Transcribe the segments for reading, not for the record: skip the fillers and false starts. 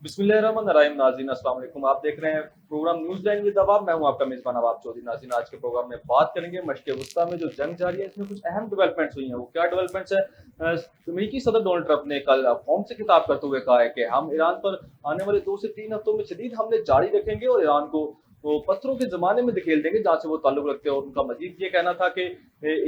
बिस्मिल्लाहिर्रहमानिर्रहीम। नाज़रीन अस्सलाम वालेकुम। आप देख रहे हैं प्रोग्राम न्यूज़ लाइन विद अवाब। मैं हूं आपका मेज़बान अवाब चौधरी। नाज़रीन, आज के प्रोग्राम में बात करेंगे मशरिक़ वस्ता में जो जंग जारी है, इसमें कुछ अहम डेवलपमेंट्स हुई हैं। वो क्या डेवलपमेंट्स है? अमेरिकी सदर डोनाल्ड ट्रंप ने कल कौम से खिताब करते हुए कहा है कि हम ईरान पर आने वाले 2 से 3 हफ्तों में शदीद हमले जारी रखेंगे और ईरान को वो पत्थरों के ज़माने में धकेल देंगे जहाँ से वो ताल्लुक़ रखते हैं। और उनका मज़ीद ये कहना था कि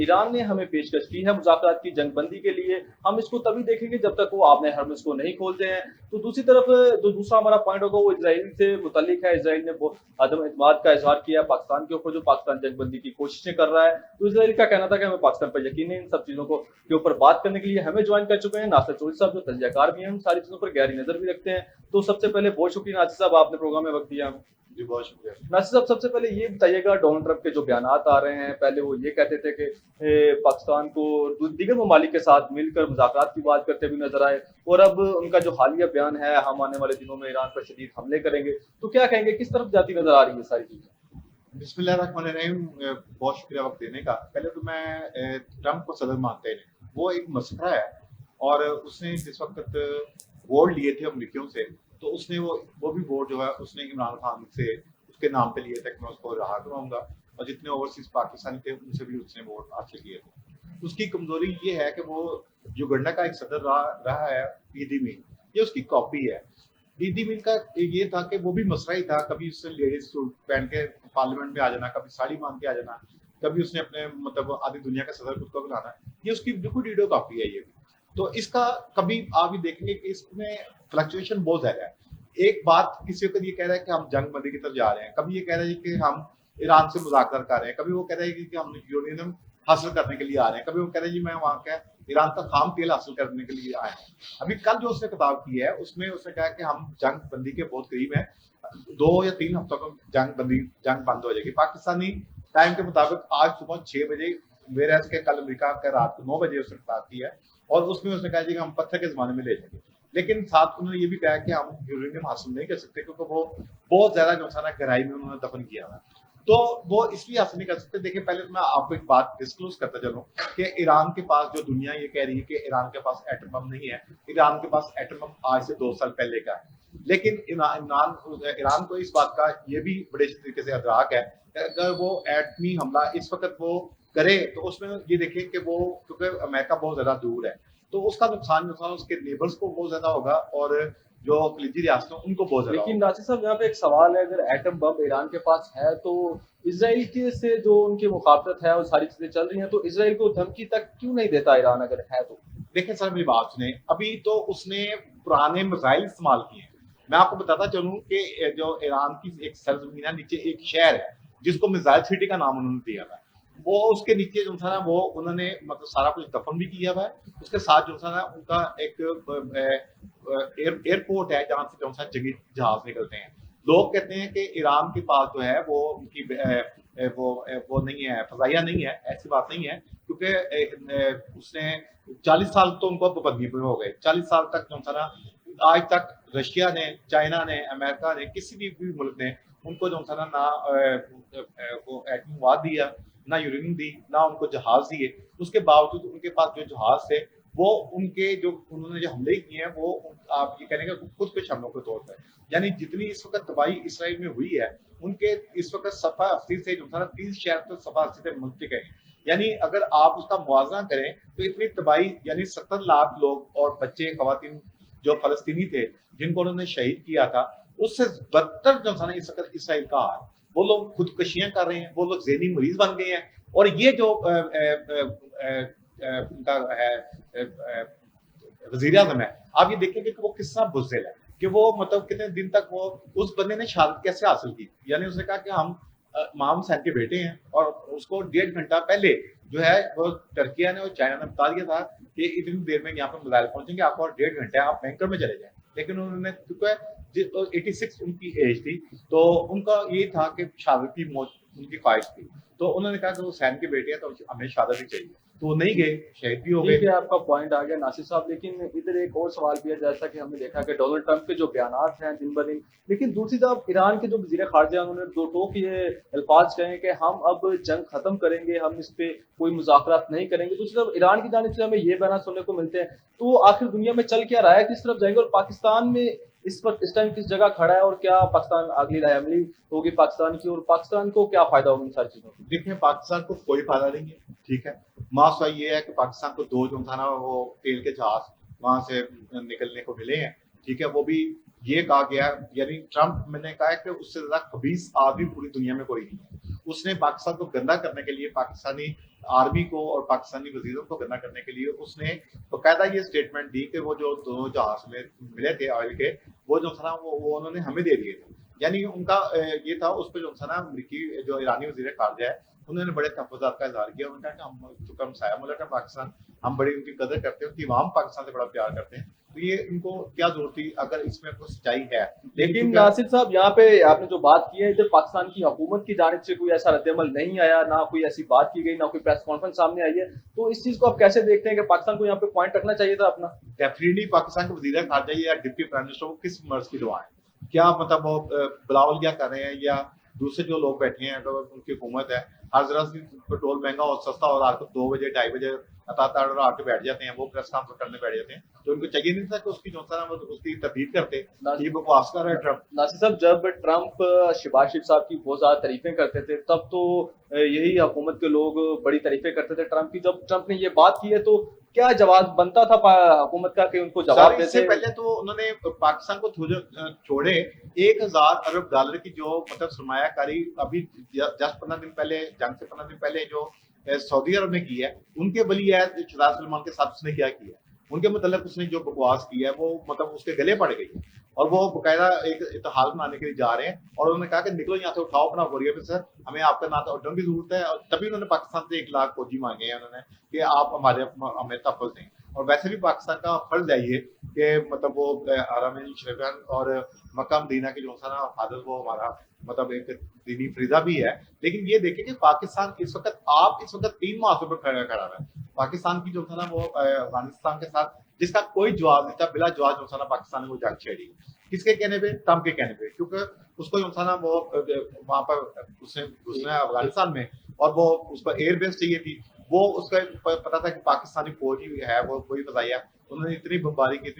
ईरान ने हमें पेशकश की है मुज़ाकरात की जंगबंदी के लिए, हम इसको तभी देखेंगे जब तक वो आबने हर्मुज़ को नहीं खोलते हैं। तो दूसरी तरफ जो दूसरा हमारा पॉइंट होगा वो इज़राइल से मुतल्लिक है। इज़राइल ने वो अदम एतमाद का इज़हार किया है पाकिस्तान के ऊपर, जो पाकिस्तान जंगबंदी की कोशिशें कर रहा है। तो इज़राइल का कहना था कि हमें पाकिस्तान पर यकीन है। इन सब चीज़ों को के ऊपर बात करने के लिए हमें जॉइन कर चुके हैं नासिर चौधरी साहब, जो तजज़ियाकार भी हैं, उन सारी चीज़ों पर गहरी नज़र भी रखते हैं। तो सबसे पहले बहुत शुक्रिया नासिर साहब, आपने प्रोग्राम में वक़्त दिया हमें। जी, बहुत शुक्रिया। नासिर साहब, सबसे पहले ये बताइएगा, डोनाल्ड ट्रंप के जो बयानात आ रहे हैं, पहले वो ये कहते थे कि पाकिस्तान को दीगर ममालिक के साथ मिलकर मुज़ाकरात की बात करते हुए नजर आए, और अब उनका जो हालिया बयान है, हम आने वाले दिनों में ईरान पर शदीद हमले करेंगे, तो क्या कहेंगे, किस तरफ जाती नजर आ रही है सारी चीजें? बिस्मिल्लाहिर्रहमानिर्रहीम। बहुत शुक्रिया वक्त देने का। पहले तो मैं ट्रंप को सदर मानते ही नहीं, वो एक मसखरा है। और उसने जिस वक्त वोट लिए थे अमरीकियों से, तो उसने वो भी वोट जो है उसने इमरान खान से उसके नाम पे लिए थे कि मैं उसको रहा कराऊंगा, और जितने ओवरसीज पाकिस्तानी थे उनसे भी उसने वोट हासिल किए थे। उसकी कमजोरी ये है कि वो युगंडा का एक सदर रहा है, ईदी मीन, ये उसकी कॉपी है। ईदी मीन का ये था कि वो भी मसला ही था, कभी उसने लेडीज सूट पहन के पार्लियामेंट में आ जाना, कभी साड़ी बांध के आ जाना, कभी उसने अपने मतलब आधी दुनिया का सदर खुद को बनाना। ये उसकी बिल्कुल वीडियो कॉपी है ये भी। तो इसका कभी आप भी देखेंगे कि इसमें फ्लक्चुएशन बहुत ज्यादा है। एक बात किसी वक्त ये कह रहा है कि हम जंग बंदी की तरफ जा रहे हैं, कभी ये कह रहा है कि हम ईरान से मुज़ाकरा कर रहे हैं, कभी वो कह रहा है कि हम यूरेनियम हासिल करने के लिए आ रहे हैं, कभी वो कह रहे हैं जी मैं वहां का ईरान का खाम तेल हासिल करने के लिए आया हूँ। अभी कल जो उसने किताब की है उसमें उसने कहा कि हम जंग बंदी के बहुत करीब हैं, 2 या 3 हफ्तों में जंग बंद हो जाएगी। पाकिस्तानी टाइम के मुताबिक आज सुबह 6 बजे, मेरे के कल अमेरिका का रात को 9 बजे उसने किताब की है, और उसमें उसने कहा जी हम पत्थर के जमाने में ले जाएंगे। लेकिन साथ उन्होंने ये भी कहा कि हम यूरेनियम हासिल नहीं कर सकते क्योंकि वो बहुत ज्यादा जो है गहराई में उन्होंने दफन किया हुआ है। तो वो इसलिए हासिल नहीं कर सकते। देखिए, पहले तो मैं आपको एक बात डिस्क्लोज करता चलूं कि ईरान के पास, जो दुनिया ये कह रही है कि ईरान के पास एटम बम नहीं है, ईरान के पास एटम बम आज से 2 साल पहले का है। लेकिन ईरान को इस बात का ये भी बड़े तरीके से अदराक है कि अगर वो एटमी हमला इस वक्त वो करे तो उसमें ये देखें कि वो, क्योंकि अमेरिका बहुत ज्यादा दूर है, तो उसका नुकसान उसके नेबर्स को बहुत ज्यादा होगा, और जो खलीजी रियासतें उनको बहुत ज्यादा लेकिन होगा। नासिर साहब, यहाँ पे एक सवाल है, अगर एटम बम ईरान के पास है तो इसराइल के से जो उनकी मुखाबत है और सारी चीजें चल रही हैं, तो इसराइल को धमकी तक क्यों नहीं देता ईरान, अगर है तो? देखिए सर, मेरी बात सुने। अभी तो उसने पुराने मिसाइल इस्तेमाल किए। मैं आपको बताता चलूं कि जो ईरान की एक सरजमीन है, नीचे एक शहर है जिसको मिसाइल सिटी का नाम उन्होंने दिया था। वो उसके नीचे जो था ना, वो उन्होंने मतलब सारा कुछ दफन भी किया हुआ है। उसके साथ जो था ना, उनका एक एयरपोर्ट है जहाँ से जो सा जंगी जहाज निकलते हैं। लोग कहते हैं कि ईरान के पास जो है वो उनकी वो नहीं है, फजाइया नहीं है। ऐसी बात नहीं है, क्योंकि उसने 40 साल तो उनको पाबंदी में हो गए। 40 साल तक जो था ना, आज तक रशिया ने, चाइना ने, अमेरिका ने, किसी भी मुल्क ने उनको जो था ना वो एटमी वार दिया, ना यूरेनियम दी, ना उनको जहाज दिए। उसके बावजूद उनके पास जो जहाज थे, वो उनके जो उन्होंने जो हमले किए हैं, वो आप ये कहेंगे खुद कुछ हमलों के तौर पर। यानी जितनी इस वक्त तबाही इसराइल में हुई है, उनके इस वक्त सफा अस्सी से जो था ना 30 शहर तो सफा अस्सी से मुंतक है। यानी अगर आप उसका मुआवजा करें तो इतनी तबाही, यानी 70 लाख लोग और बच्चे खवातीन जो फलस्तीनी थे जिनको उन्होंने शहीद किया था, उससे बदतर जो था ना इस वक्त इसराइल का हाल। वो लोग खुदकुशियां कर रहे हैं, वो लोग ज़हनी मरीज बन गए हैं। और ये जो उनका है वजीर आजम है, आप ये देखेंगे कि वो किस तरह बुज़दिल है, कि वो मतलब कितने दिन तक वो उस बंदे ने शहादत कैसे हासिल की। यानी उसने कहा कि हम इमाम हुसैन के बेटे हैं, और उसको 1.5 घंटा पहले जो है वो टर्किया ने और चाइना ने बता दिया था कि इतनी देर में यहाँ पर मिसाइल पहुंचेंगे, आपको और 1.5 घंटे आप बैंकर में चले जाएं। लेकिन उन्होंने, क्योंकि 86 उनकी एज थी, तो उनका ये था कि शहादत की मौत उनकी ख्वाहिश थी। तो उन्होंने कहा कि वो हुसैन के बेटे हैं तो हमें शहादत ही चाहिए। तो वो नहीं गए, शहीद भी हो ठीक गए। है, आपका पॉइंट आ गया नासिर साहब, लेकिन इधर एक और सवाल भी है, जैसा कि हमने देखा कि डोनाल्ड ट्रंप के जो बयानात हैं दिन ब दिन, लेकिन दूसरी तरफ ईरान के जो वजीर खारजा हैं, उन्होंने दो टोक ये अल्फाज कहे कि हम अब जंग खत्म करेंगे, हम इस पे कोई मुज़ाकरात नहीं करेंगे। दूसरी तरफ ईरान की जानिब से हमें ये बयान सुनने को मिलते हैं। तो आखिर दुनिया में चल क्या रहा है, किस तरफ जाएंगे? और पाकिस्तान में इस वक्त इस टाइम किस जगह खड़ा है और क्या पाकिस्तान अगली लायमली होगी पाकिस्तान की, और पाकिस्तान को क्या फायदा होगा इन सारी चीजों से? देखिए, पाकिस्तान को कोई फायदा नहीं है, ठीक है। मसला ये है कि पाकिस्तान को दो जो था ना वो तेल के जहाज वहां से निकलने को मिले हैं, ठीक है। वो भी ये कहा गया, यानी ट्रम्प मैंने कहा है कि उससे ज्यादा खबीस आदमी पूरी दुनिया में कोई नहीं है। उसने पाकिस्तान को गंदा करने के लिए, पाकिस्तानी आर्मी को और पाकिस्तानी वजीरों को गंदा करने के लिए उसने बाकायदा ये स्टेटमेंट दी कि वो जो दोनों जहाज में मिले थे ऑयल के, वो जो था ना वो उन्होंने हमें दे दिए थे। यानी उनका ये था, उस पर जो था ना अमरीकी जो ईरानी वजीर खारजा है, उन्होंने बड़े तहफ़्फ़ुज़ात का इज़हार किया। उन्होंने कहा कि हम चूँकि हमसाया मुल्क है पाकिस्तान, हम बड़ी उनकी कदर करते हैं, उनकी अवाम पाकिस्तान से बड़ा प्यार करते हैं। तो ये इनको क्या ज़रूरत थी अगर इसमें कोई सच्चाई है। लेकिन नासिर साहब, यहाँ पे आपने जो बात की है, इधर पाकिस्तान की हुकूमत की जानिब से कोई ऐसा रद्द-ए-अमल नहीं आया, ना कोई ऐसी बात की गई, ना कोई प्रेस कॉन्फ्रेंस सामने आई है। तो इस चीज़ को आप कैसे देखते हैं कि पाकिस्तान को यहाँ पे पॉइंट रखना चाहिए था अपना? डेफिनेटली पाकिस्तान के वज़ीर ख़ारजा या डिप्टी प्राइम मिनिस्टर वो किस मर्ज़ की दुआ है? क्या मतलब वो बिलावल क्या कर रहे हैं, या दूसरे जो लोग बैठे हैं, अगर उनकी हुकूमत है, हर ज़रा सी पेट्रोल महँगा और सस्ता और रात को 2 बजे, 2:30 बजे अता-तड़ आके बैठ जाते हैं, वो प्रेस कॉन्फ्रेंस करने बैठ जाते हैं। तो उनको चाहिए नहीं था कि उसकी जो है ना वो उसकी तरदीद करते। ये बकवास कर रहा है ट्रम्प। नासिर साहब, जब ट्रम्प शहबाज शरीफ साहब की बहुत ज़्यादा तारीफ़ें करते थे, तब तो यही हुकूमत के लोग बड़ी तारीफ़ें करते थे ट्रम्प की। जब ट्रम्प ने ये बात की है, तो क्या जवाब बनता था हुकूमत का कि उनको जवाब सर, इससे देते? पहले तो उन्होंने पाकिस्तान को छोड़े 1000 अरब डॉलर की जो मतलब सरमायाकारी अभी जस्ट 15 दिन पहले, जंग से 15 दिन पहले जो सऊदी अरब ने की है, उनके वली अहद शहजाद सलमान के साथ उसने क्या किया, उनके मतलब उसने जो बकवास की है वो मतलब उसके गले पड़ गई है। और वो बाकायदा एक इत्तेहाद बनाने के लिए जा रहे हैं, और उन्होंने कहा कि निकलो यहाँ से, उठाओ अपना बोरिया पे सर, हमें आपका ना तो अड्डों की जरूरत है। और तभी उन्होंने पाकिस्तान से 1 लाख फौजी मांगे हैं उन्होंने कि आप हमें तहफ़्फ़ुज़ दें। और वैसे भी पाकिस्तान का फर्ज है ये कि मतलब वो हरमैन शरीफैन और मक्का मदीना की जो है ना हिफाज़त, वो हमारा मतलब एक दीनी फरीज़ा भी है। लेकिन ये देखिए कि पाकिस्तान इस वक़्त 3 महासों पर खड़ा है। पाकिस्तान की जो है ना वो अफ़गानिस्तान के साथ जिसका कोई जवाब नहीं था, बिला जवाब जो है ना पाकिस्तान ने वो जंग छेड़ी। किसके कहने पे? ट्रम्प के कहने पे, क्योंकि उसको जो था ना वो वहाँ पर उसने घुसना है अफ़गानिस्तान में, और वो उसको एयर बेस चाहिए थी। वो उसका पता था कि पाकिस्तानी फौज ही है, वो कोई बताया। उन्होंने इतनी बमबारी की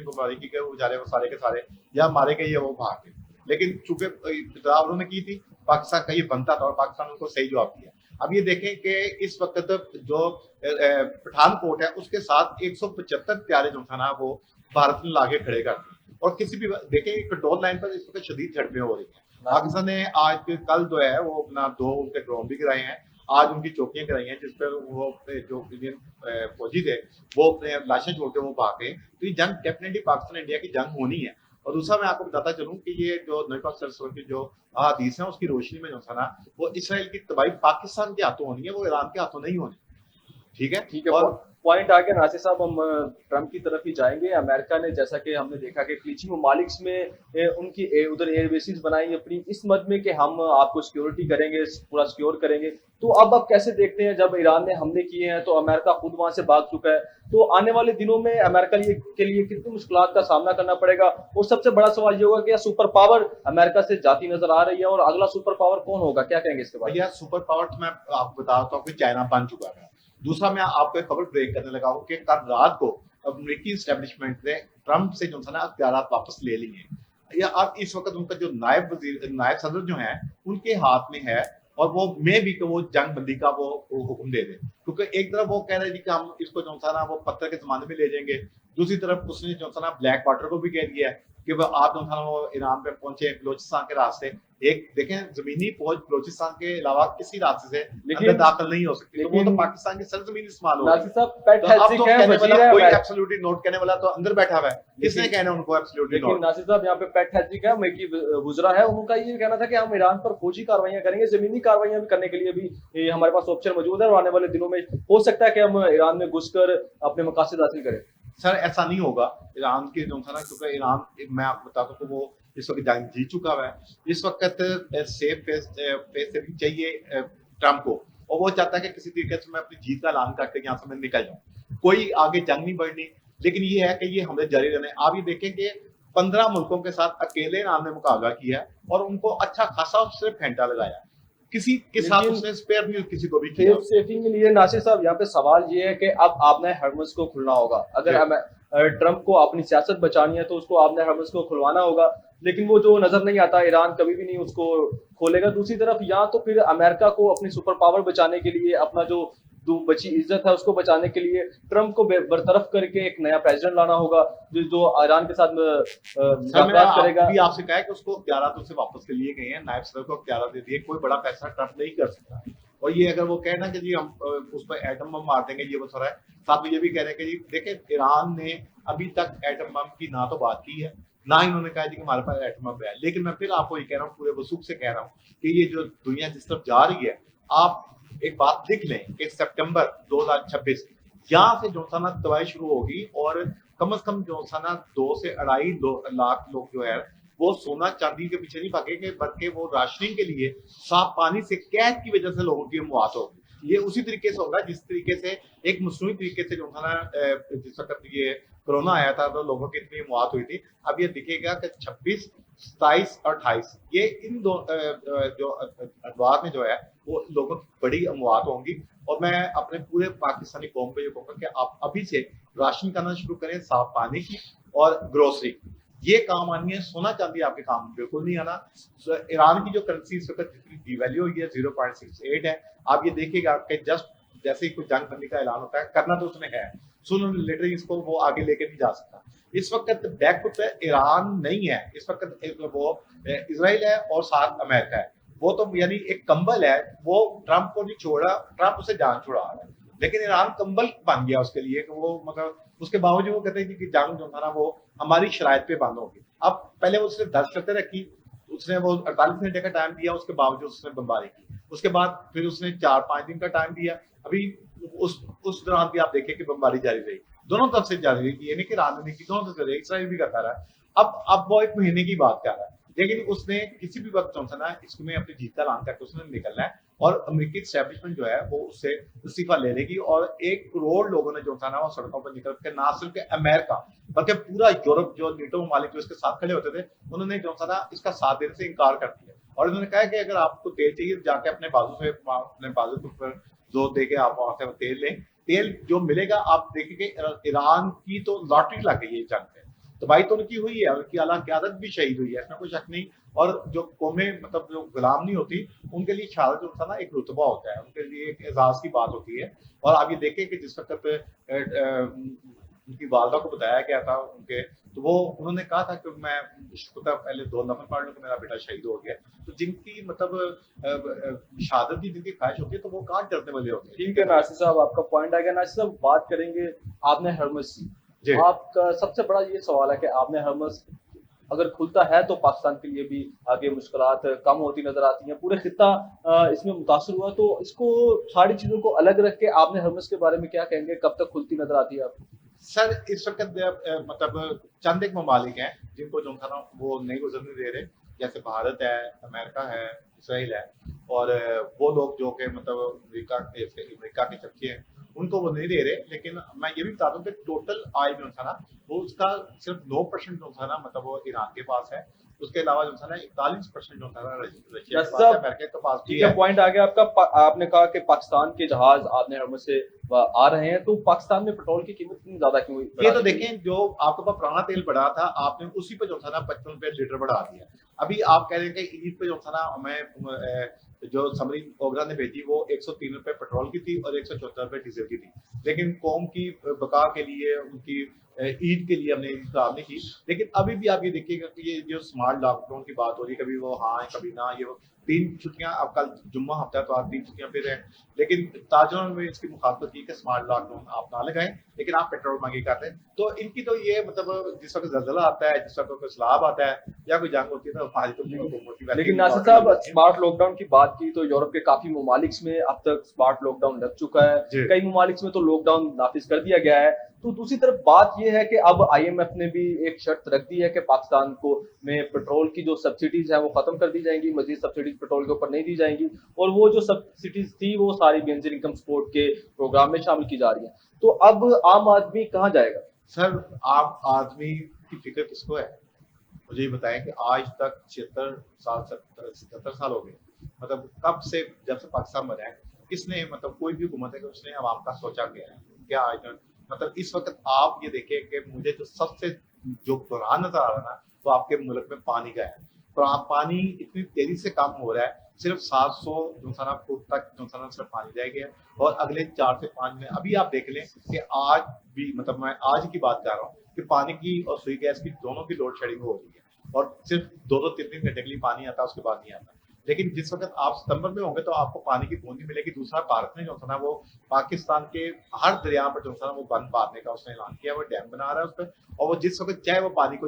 कि वो बेचारे वो सारे के सारे या मारे गए या वो भाग गए। लेकिन चूंकि इब्तदा उन्होंने की थी, पाकिस्तान का ये बनता था और पाकिस्तान ने उनको सही जवाब दिया। अब ये देखें कि इस वक्त जो पठानकोट है उसके साथ 175 प्यारे जो था ना वो भारत ने लाके खड़े कर दिए। और किसी भी देखें कंट्रोल लाइन पर इस वक्त शदीद झड़पें हो रही हैं। पाकिस्तान ने आज कल जो है वो अपना 2 उनके ड्रोन भी गिराए हैं, आज उनकी चौकियां कराई हैं, जिस पर वो जो इंडियन फौजी थे वो अपने लाशें छोड़ के वो भाग गए। तो ये जंग डेफिनेटली पाकिस्तान इंडिया की जंग होनी है। और दूसरा मैं आपको बताता चलूं कि ये जो नबी पाक सल्लल्लाहु अलैहि वसल्लम की जो हदीस है उसकी रोशनी में जो था ना वो इसराइल की तबाही पाकिस्तान के हाथों होनी है, वो ईरान के हाथों नहीं होनी। ठीक है। और पॉइंट आ गया नासिर साहब, हम ट्रम्प की तरफ ही जाएंगे। अमेरिका ने, जैसा कि हमने देखा कि पीछे ममालिक में उनकी उधर एयर बेसिस बनाई अपनी इस मद में कि हम आपको सिक्योरिटी करेंगे, पूरा सिक्योर करेंगे। तो अब आप कैसे देखते हैं, जब ईरान ने हमले किए हैं तो अमेरिका खुद वहां से भाग चुका है, तो आने वाले दिनों में अमेरिका के लिए कितनी मुश्किलात का सामना करना पड़ेगा? और सबसे बड़ा सवाल ये होगा कि सुपर पावर अमेरिका से जाती नजर आ रही है, और अगला सुपर पावर कौन होगा, क्या कहेंगे इसके बारे में? भैया, सुपर पावर तो मैं आपको बताता हूँ कि चाइना बन चुका है। दूसरा मैं आपको एक खबर ब्रेक करने लगा हूँ कि कल रात को अमेरिकी एस्टेब्लिशमेंट ने ट्रम्प से जो था ना अख्तियारात वापस ले लिए हैं। या अब इस वक्त उनका जो नायब सदर जो है उनके हाथ में है, और वो मे भी कि वो जंग बंदी का वो हुक्म दे दे। क्योंकि एक तरफ वो कह रहे हैं कि हम इसको जो था ना वो पत्थर के जमाने में ले जाएंगे, दूसरी तरफ उसने जो था ना ब्लैक वाटर को भी कह दिया है कि वो आप जो था ना वो ईरान पे पहुंचे बलोचिस्तान के रास्ते। एक देखें, जमीनी फौज बलोचिस्तान के अलावा किसी रास्ते से अंदर दाखिल नहीं हो सकती, तो वो तो पाकिस्तान की सरजमीन इस्तेमाल हो रही है। तो अब तो कहने वाला कोई एब्सोल्युटली नोट कहने वाला तो अंदर बैठा हुआ है, किसने कहना उनको एब्सोल्युटली नोट? लेकिन नासिर साहब, यहाँ पे पैट हैजिक है, अमेरिकी वुज़रा है, उनका ये कहना था कि हम ईरान पर फौजी कार्रवाइयां करेंगे, जमीनी कार्रवाइयां भी करने के लिए भी हमारे पास ऑप्शन मौजूद है, और आने वाले दिनों में हो सकता है कि हम ईरान में घुसकर अपने मकासद हासिल करें। सर, ऐसा नहीं होगा। ईरान के जो था ना, क्योंकि ईरान, मैं आपको बताता हूँ, वो इस वक्त जंग जीत चुका हुआ है। इस वक्त सेफ फेस सेविंग चाहिए ट्रम्प को, और वो चाहता है कि किसी तरीके से मैं अपनी जीत का ऐलान करके यहाँ से मैं निकल जाऊँ। कोई आगे जंग नहीं बढ़नी, लेकिन ये है कि ये हमले जारी रहने। आप ये देखें कि 15 मुल्कों के साथ अकेले ईरान ने मुकाबला किया है, और उनको अच्छा खासा सिर्फ घंटा लगाया। किसी के साथ उसने स्पेयर नहीं किसी को भी किया। सेफ सेविंग के लिए नासिर साहब, यहाँ पे सवाल ये है कि अब आपने हर्मस को खुलना होगा। अगर ट्रंप को अपनी सियासत बचानी है तो उसको आपने हर्मस को खुलवाना होगा, लेकिन वो जो नजर नहीं आता, ईरान कभी भी नहीं उसको खोलेगा। दूसरी तरफ या तो फिर अमेरिका को अपनी सुपर पावर बचाने के लिए, अपना जो बची इज्जत है उसको बचाने के लिए ट्रंप को बरतरफ करके एक नया प्रेसिडेंट लाना होगा जो जो ईरान के साथ सर मैंने मुज़ाकरात करेगा। भी आपसे कहा है कि उसको 11 तो से वापस के लिए गए हैं, नायब सदर को 11 दे दिए, कोई बड़ा फैसला ट्रंप नहीं कर सकता। और ये अगर वो कहे ना कि जी हम उस पर एटम बम मार देंगे, ये वो सारा है, साथ में ये भी कह रहे हैं कि जी देखिए ईरान ने अभी तक एटम बम की ना तो बात की है, ना ही उन्होंने कहा जी कि हमारे पास एटम बम है। लेकिन मैं फिर आपको ये कह रहा हूँ, पूरे वसूख से कह रहा हूँ कि ये जो दुनिया जिस तरफ जा रही है, आप एक बात लिख लें कि सितंबर 2026 यहाँ से जो ना दवाई शुरू होगी और कम से कम जो ना 2 से 2.5 लाख लोग जो है वो सोना चांदी के पीछे नहीं भागेंगे, बल्कि वो राशनिंग के लिए साफ पानी से कैद की वजह से लोगों की मौत होगी। ये उसी तरीके से होगा जिस तरीके से एक मसनूई तरीके से जो था ना जिस वक्त ये कोरोना आया था तो लोगों की इतनी मौत हुई थी। अब ये दिखेगा कि 26, 27 और 28 ये इन दो जो अखबार में जो है वो लोगों की बड़ी अमवात होंगी। और मैं अपने पूरे पाकिस्तानी कौम को ये कहूँगा कि आप अभी से राशन करना शुरू करें, साफ पानी की और ग्रोसरी, ये काम आनी है। सोना चांदी आपके काम बिल्कुल नहीं आना। ईरान की जो करेंसी इस वक्त जितनी डिवैल्यू हुई है 0.68 है। आप ये देखिएगा कि जस्ट जैसे ही कोई जंग बंदी का ऐलान होता है, करना तो उसने है, सुन लेटर इसको वो आगे लेके नहीं जा सकता। इस वक्त बैकफुट पे ईरान नहीं है, इस वक्त वो इसराइल है और साथ अमेरिका है। वो तो यानी एक कंबल है, वो ट्रंप को नहीं छोड़ा, ट्रंप उसे जान छुड़ा रहा है, लेकिन ईरान कंबल बन गया उसके लिए कि वो मतलब उसके बावजूद वो कहते हैं कि जंग जो था ना वो हमारी शरायत पे बंद होगी। अब पहले वो उसने 10 शर्तें रखी, उसने वो 48 घंटे का टाइम दिया, उसके बावजूद उसने बमबारी की। उसके बाद फिर उसने 4-5 दिन का टाइम दिया। अभी उस दौरान भी आप देखें कि बमबारी जारी रही, दोनों तरफ से जारी रही, ये नहीं कि ईरान ने की, दोनों तरफ से इसराइल भी करता रहा। अब वो 1 महीने की बात कर रहा है, लेकिन उसने किसी भी वक्त जो ना इसमें अपनी जीत का ऐलान करके उसने निकलना है और अमेरिकी एस्टेब्लिशमेंट जो है वो उससे इस्तीफा ले लेगी। और 1 करोड़ लोगों ने जो था ना वो सड़कों पर निकल के ना सिर्फ अमेरिका बल्कि पूरा यूरोप जो नीटो ममालिक जो इसके साथ खड़े होते थे, उन्होंने जो था ना इसका साथ देने से इनकार कर दिया। और उन्होंने कहा कि अगर आपको तेल चाहिए जाके अपने बाजू के ऊपर जोर दे के आप वहां से तेल लें, तेल जो मिलेगा आप देखेंगे। ईरान की तो लॉटरी लग गई है जंग में, तबाही तो उनकी हुई है, उनकी आला क़यादत भी शहीद हुई है, इसमें कोई शक नहीं। और जो कौमें मतलब जो गुलाम नहीं होती, उनके लिए शहादत जो था ना एक रुतबा होता है, उनके लिए एक एजाज की बात होती है। और आप ये देखें कि जिस वक्त उनकी वालदा को बताया गया था उनके, तो वो उन्होंने कहा था कि मैं पहले 2 नफल पढ़ लूँ कि मेरा बेटा शहीद हो गया। तो जिनकी मतलब शहादत की जिनकी ख्वाहिश होती है तो वो कहाँ डरने वाले होते हैं। ठीक है नासिर साहब, आपका पॉइंट आ गया। नासिर साहब बात करेंगे, आपने हर्मस, आपका सबसे बड़ा ये सवाल है कि आपने हर्मस अगर खुलता है तो पाकिस्तान के लिए भी आगे मुश्किलात कम होती नजर आती हैं, पूरे खिता इसमें मुतासर हुआ। तो इसको सारी चीजों को अलग रख के आपने हर्मस के बारे में क्या कहेंगे, कब तक खुलती नजर आती है आपको? सर इस वक्त मतलब चंद एक ममालिक हैं जिनको जो था ना वो नहीं गुजरने दे रहे, जैसे भारत है, अमेरिका है, इसराइल है। और वो लोग जो कि मतलब अमेरिका के चक्के हैं उनको वो नहीं दे रहे। लेकिन मैं ये भी बता दूं कि टोटल आय जो था ना वो उसका सिर्फ 9% जो था ना मतलब वो ईरान के पास है। उसके अलावा जो था ना 41% जो था ना रशिया के पास है, अमेरिका के पास भी ठीक है, पॉइंट आ गया आपका। आपने कहा कि पाकिस्तान के जहाज आपने हर्मस से आ रहे हैं, तो पाकिस्तान में पेट्रोल की कीमत इतनी ज्यादा क्यों हुई? ये तो देखें, जो आपके पास पुराना तेल बढ़ा था आपने उसी पे जो था ना 55 रुपए लीटर बढ़ा दिया। अभी आप कह रहे हैं कि ईद पे जो था ना हमें जो समरी ओगरा ने भेजी वो 103 रुपए पेट्रोल की थी और 174 रुपए डीजल की थी। लेकिन कौम की बका के लिए उनकी ईद के लिए हमने खराब नहीं की। लेकिन अभी भी आप ये देखिएगा कि ये जो स्मार्ट लॉकडाउन की बात हो रही है, कभी वो हाँ है कभी ना। ये 3 छुट्टियां, अब कल जुम्मा हफ्ता है तो आज 3 छुट्टियां फिर है। लेकिन ताजरों में इसकी मुखालफत की कि स्मार्ट लॉकडाउन आप ना लगाएं, लेकिन आप पेट्रोल महंगी करते हैं। तो इनकी तो ये मतलब जिस वक्त जल्जला आता है, जिस वक्त कोई सैलाब आता है या कोई जंग होती है तो हमारी तो लेकिन नासिर साहब स्मार्ट लॉकडाउन की बात की तो यूरोप के काफी ममालिक में अब तक स्मार्ट लॉकडाउन लग चुका है, कई ममालिक में तो लॉकडाउन नाफिज कर दिया गया है। तो दूसरी तरफ बात यह है कि अब आईएमएफ ने भी एक शर्त रख दी है कि पाकिस्तान को में पेट्रोल की जो सब्सिडीज है वो खत्म कर दी जाएंगी, मजीद सब्सिडीज पेट्रोल के ऊपर नहीं दी जाएंगी, और वो जो सब्सिडीज थी वो सारी बेनजीर इनकम सपोर्ट के प्रोग्राम में शामिल की जा रही है। तो अब आम आदमी कहाँ जाएगा? सर आम आदमी की फिक्र किसको है? मुझे ये बताएं कि आज तक 77 साल हो गए, मतलब कब से जब से पाकिस्तान बना है, किसने मतलब कोई भी हुकूमत है कि उसने आवाम का सोचा गया है क्या? आज मतलब इस वक्त आप ये देखिए कि मुझे जो सबसे जो बुरहान नजर आ रहा है ना, वो आपके मुल्क में पानी का है। तो आप पानी इतनी तेजी से कम हो रहा है, सिर्फ 700 जो सा ना फुट तक जो सा ना सिर्फ पानी रह गया है। और अगले 4 से 5 महीने अभी आप देख लें कि आज भी, मतलब मैं आज की बात कर रहा हूँ कि पानी की और सुई गैस की दोनों की लोड शेडिंग हो रही है, और सिर्फ 2-3 घंटे के लिए पानी आता है, उसके बाद नहीं आता। लेकिन जिस वक्त आप सितंबर में होंगे तो आपको पानी की बूंद ही मिलेगी। दूसरा, भारत ने जो था ना वो पाकिस्तान के हर दरिया पर जो था ना वो बंद मारने का उसने ऐलान किया, वो डैम बना रहा है उस पर। और वो जिस वक्त चाहे वो पानी को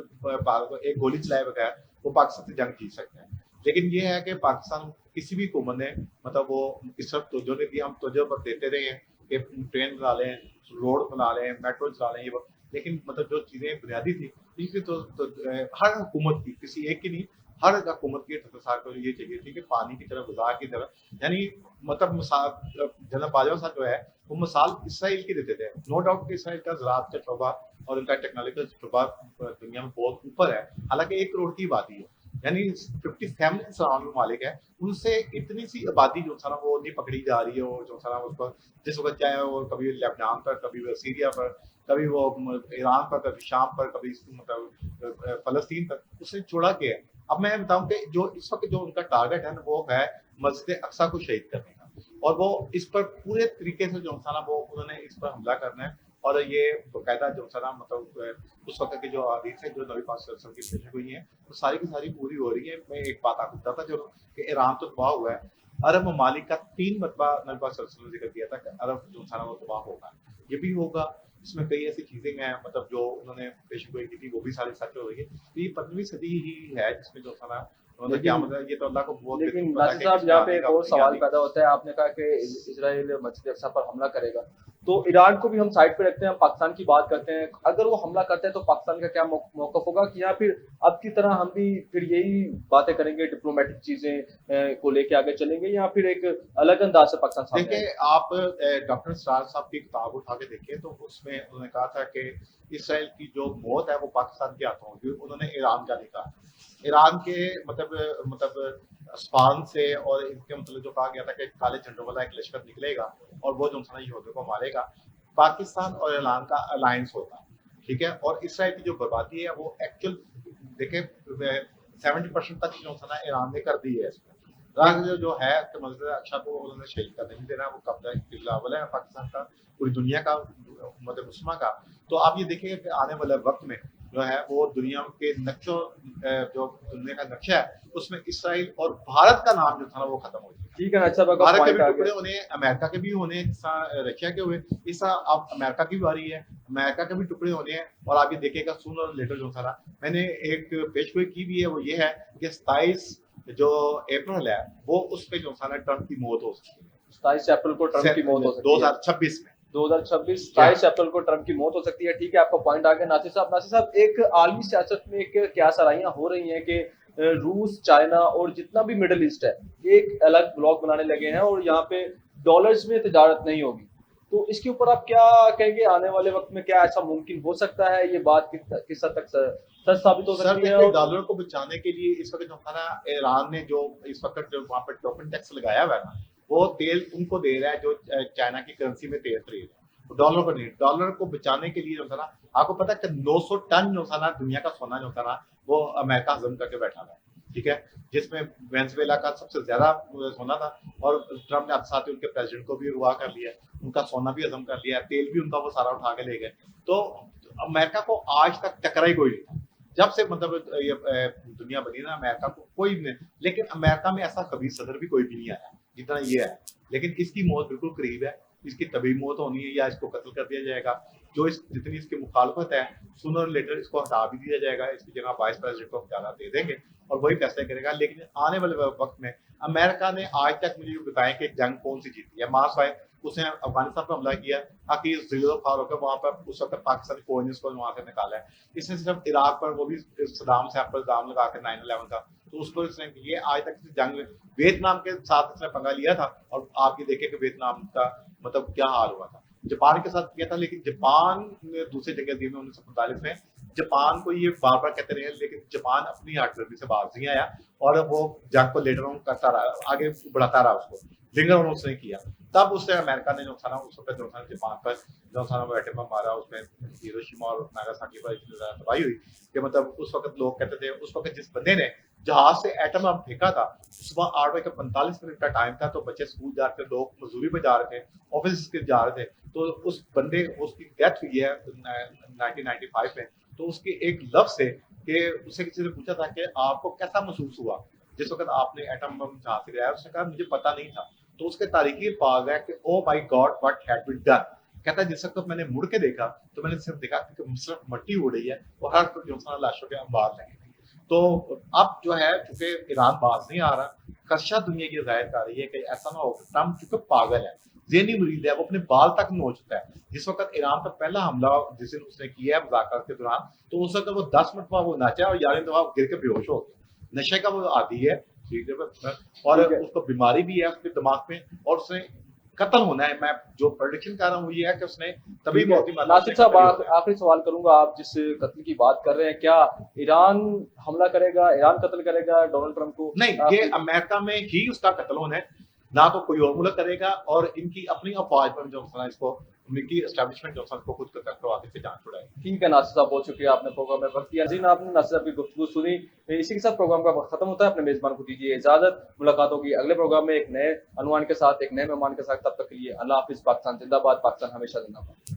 एक गोली चलाए बगैर वो पाकिस्तान से जंग जीत सकते हैं। लेकिन ये है कि पाकिस्तान किसी भी हुकूमत ने, मतलब वो इस वक्त तवज्जो नहीं दी। हम तवज्जो देते रहे हैं कि ट्रेन बना लें, रोड बना लें, मेट्रो चला लें, ये वो। लेकिन मतलब जो चीजें बुनियादी थी, इसलिए हर हुकूमत की, किसी एक की नहीं, हर हुकूमत की सरकार को ये चाहिए थी कि पानी की तरफ, गुज़ार की तरफ, यानी मतलब मिसाल जनाब बाजवा साहब जो है वो मिसाल इसराइल की देते थे। नो डाउट कि इसराइल का ज़राअत का शोबा और उनका टेक्नोलॉजी का शोबा दुनिया में बहुत ऊपर है। हालांकि 1 करोड़ की आबादी है, यानी 57 इस्लामी ममालिक है, उनसे इतनी सी आबादी जो सा ना वो नहीं पकड़ी जा रही है। वो जो सा ना उसको जिस वक्त चाहे वो कभी लेबनान पर, कभी वो सीरिया पर, कभी वो ईरान पर, कभी शाम पर, कभी मतलब फलस्तीन पर, उसने छोड़ा के है। अब मैं बताऊं कि जो इस वक्त जो उनका टारगेट है ना वो है मस्जिद अक्सा को शहीद करने का, और वो इस पर पूरे तरीके से जो है ना वो उन्होंने इस पर हमला करना है। और ये बाकायदा जो है ना मतलब उस वक्त की जो हदीस है जो नबी पाक सल्लल्लाहु अलैहि वसल्लम की पेश हुई है वो सारी की सारी पूरी हो रही है। मैं एक बात आपको बताता जो कि ईरान तो तबाह हुआ है, अरब ममालिक का 3 मरतबा नबी पाक सल्लल्लाहु अलैहि वसल्लम ने जिक्र किया था कि अरब जो है ना वो तबाह होगा, ये भी होगा। इसमें कई ऐसी चीजें हैं, मतलब जो उन्होंने पेशगोई की थी वो भी सारी सच हो रही है। तो ये 15वीं सदी ही है जिसमें जो था ना मतलब क्या लेकिन मतलब ये तो अल्लाह को बहुत बेहतरीन लेकिन पता है नासिर कि साहब, किसमें यहाँ पे आने एक का और नहीं सवाल आने का। पैदा होता है। आपने कहा कि इसराइल मस्जिद अक्सा पर हमला करेगा, तो ईरान को भी हम साइड पे रखते हैं, हम पाकिस्तान की बात करते हैं। अगर वो हमला करते हैं तो पाकिस्तान का क्या मौकफ होगा, कि या फिर अब की तरह हम भी फिर यही बातें करेंगे, डिप्लोमेटिक चीजें को लेके आगे चलेंगे, या फिर एक अलग अंदाज से पाकिस्तान सामने देखिए आएगा? आप डॉक्टर सरार साहब की किताब उठा के देखिए तो उसमें उन्होंने कहा था कि इसराइल की जो मौत है वो पाकिस्तान के हाथों होगी। उन्होंने ईरान का नहीं कहा। ईरान के मतलब स्पान से और इनके मतलब जो कहा गया था कि काले झंडों वाला एक लश्कर निकलेगा और वो जो है यहूदियों को मारेगा। पाकिस्तान और ईरान का अलायंस होगा, ठीक है। और इसराइल की जो बर्बादी है वो एक्चुअल देखिए 70% तक जो है ना ईरान ने कर दी है इसमें। राग जो है कि मस्जिद अक्सा को उन्होंने शहीद कर नहीं देना, वो कब्जा किबला है पाकिस्तान का, पूरी दुनिया का, मतलब मुस्लिमा का। तो आप ये देखिए कि आने वाले वक्त में जो है वो दुनिया के नक्शों जो दुनिया का नक्शा है उसमें इसराइल और भारत का नाम जो था ना वो खत्म हो जाएगा। ठीक है ना, अच्छा आपका भारत के पॉइंट भी आ टुकड़े गया। होने, अमेरिका के भी होने, रशिया के हुए, इस अब अमेरिका की बारी है, अमेरिका के भी टुकड़े होने हैं। और आप ये देखिएगा सून और लेटर जो था ना, मैंने एक पेशगोई की भी है, वो ये है कि 27 जो अप्रैल है वो उस पे जो था ना ट्रंप की मौत हो सकती है 27 अप्रैल को ट्रंप की मौत हो सकती है। 2026 में। 2026 क्या 27 अप्रैल को ट्रंप की मौत हो सकती है। ठीक है, आपका पॉइंट आ गया नासिर साहब, एक आलमी सियासत में एक क्या सराहियां हो रही हैं कि रूस, चाइना और जितना भी मिडिल ईस्ट है, एक अलग ब्लॉक बनाने लगे हैं और यहाँ पे डॉलर्स में तजारत नहीं होगी। तो इसके ऊपर आप क्या कहेंगे, आने वाले वक्त में क्या ऐसा मुमकिन हो सकता है? ये बात किस हद तक सच साबित हो सर सकती है? देखिए और डॉलर को बचाने के लिए इस वक्त जो था ना ईरान ने जो इस वक्त जो वहां पर टोकन टैक्स लगाया हुआ है ना, वो तेल उनको दे रहा है जो चाइना की करेंसी में तेल खरीद रहा है, तो डॉलर को नहीं। डॉलर को बचाने के लिए जो था ना, आपको पता है कि 900 टन जो था ना दुनिया का सोना जो था ना वो अमेरिका हजम करके बैठा था, ठीक है। जिसमें वेनेजुएला का सबसे ज्यादा सोना था, और ट्रम्प ने साथ ही उनके प्रेसिडेंट को भी अगवा कर लिया, उनका सोना भी हजम कर लिया, तेल भी उनका वो सारा उठा के ले गए। तो अमेरिका को आज तक टकरा ही कोई नहीं था जब से मतलब ये दुनिया बनी ना, अमेरिका को कोई भी नहीं। लेकिन अमेरिका में ऐसा कभी सदर भी कोई भी नहीं आया जितना ये है। लेकिन इसकी मौत बिल्कुल करीब है, इसकी तभी मौत होनी है या इसको कत्ल कर दिया जाएगा। जो इस जितनी इसकी मुखालफत है, सुनर और लेटर इसको हटा भी दिया जाएगा, इसकी जगह वाइस प्रेसिडेंट को ज्यादा दे देंगे और वही फैसले करेगा। लेकिन आने वाले वक्त में अमेरिका ने आज तक मुझे बताएं कि जंग कौन सी जीती है। मार्स भाई उसने अफगानिस्तान पर हमला किया, ताकि फार होकर वहां पर उस वक्त पाकिस्तानी फौज को वहां से निकाला है। इसने सिर्फ इराक पर, वो भी सदाम से पर दाम लगा के 9/11 का, तो उस पर इसने ये आज तक जंग वियतनाम के साथ इसने पंगा लिया था। और आप ये देखें कि वियतनाम का मतलब क्या हाल हुआ था, जापान के साथ किया था। लेकिन जापान ने दूसरी जगह दी में 1945 में, जापान को ये बार बार कहते रहे, लेकिन जापान अपनी हटगर्दी से बाहर नहीं आया और वो जंग को लेटर ऑन करता रहा, आगे बढ़ाता रहा उसको, लिंगर उसने किया। तब उससे अमेरिका ने जो था ना उस वक्त जो था जापान पर जो था ना वो एटम बम मारा, उसमें हिरोशिमा और नागासाकी पर इतनी ज्यादा तबाही हुई कि मतलब उस वक्त लोग कहते थे, उस वक्त जिस बंदे ने जहाज से एटम बम फेंका था, सुबह 8 बजे का 45 मिनट का टाइम था, तो बच्चे स्कूल जा रहे थे, लोग मजदूरी पे जा रहे थे, ऑफिस के जा रहे थे, तो उस बंदे उसकी डेथ हुई है 1995 में। तो उसके एक लफ्ज से कि उससे किसी ने पूछा था कि आपको कैसा महसूस हुआ जिस वक्त आपने एटम बम जहां से गिराया, उसने कहा मुझे पता नहीं था। तो उसके तारीखी अल्फाज है कि oh my god what had been done. कहता है जिस वक्त मैंने मुड़ के देखा तो मैंने सिर्फ देखा कि सिर्फ मिट्टी उड़ रही है और हर तरफ जो सा लाशों के अंबार लगे थे। तो अब जो है चूंकि ईरान बाज नहीं आ रहा, खदशा दुनिया की जाहिर कर रही है कि ऐसा ना हो कि ट्रम्प चूंकि पागल है, ज़हनी मरीज है, वो अपने बाल तक नोचता है। जिस वक्त ईरान पर पहला हमला जिस दिन उसने किया है मुज़ाकरात के दौरान, तो उस वक्त वो 10 मिनट बाद वो नाचा और 11वीं दफा गिर के बेहोश हो गया। नशे का वो आदी है, ठीक है, और ठीक है। उसको बीमारी भी है उसके दिमाग में, और उसने कत्ल होना है। मैं जो प्रेडिक्शन कर रहा हूँ ये है कि उसने तभी ठीक है। मौत की मार नासिर साहब, आखिरी सवाल करूंगा, आप जिस कत्ल की बात कर रहे हैं, क्या ईरान हमला करेगा, ईरान कत्ल करेगा डोनाल्ड ट्रंप को? नहीं, ये अमेरिका में ही उसका कत्ल होना है, ना तो कोई और मुल्क करेगा, और इनकी अपनी अफवाज पर जो है इसको उनकी एस्टेब्लिशमेंट जो है इसको खुद करवा के जान छुड़ाएगी। ठीक है नासिर साहब, बहुत शुक्रिया, आपने प्रोग्राम में वक्त दिया। जी आपने नासिर साहब की गुफ्तगू सुनी। इसी के साथ प्रोग्राम का वक्त खत्म होता है। अपने मेजबान को दीजिए इजाजत। मुलाकात होगी अगले प्रोग्राम में एक नए अनुमान के साथ, एक नए मेहमान के साथ। तब तक के लिए अल्लाह हाफिज। पाकिस्तान जिंदाबाद, पाकिस्तान हमेशा जिंदाबाद।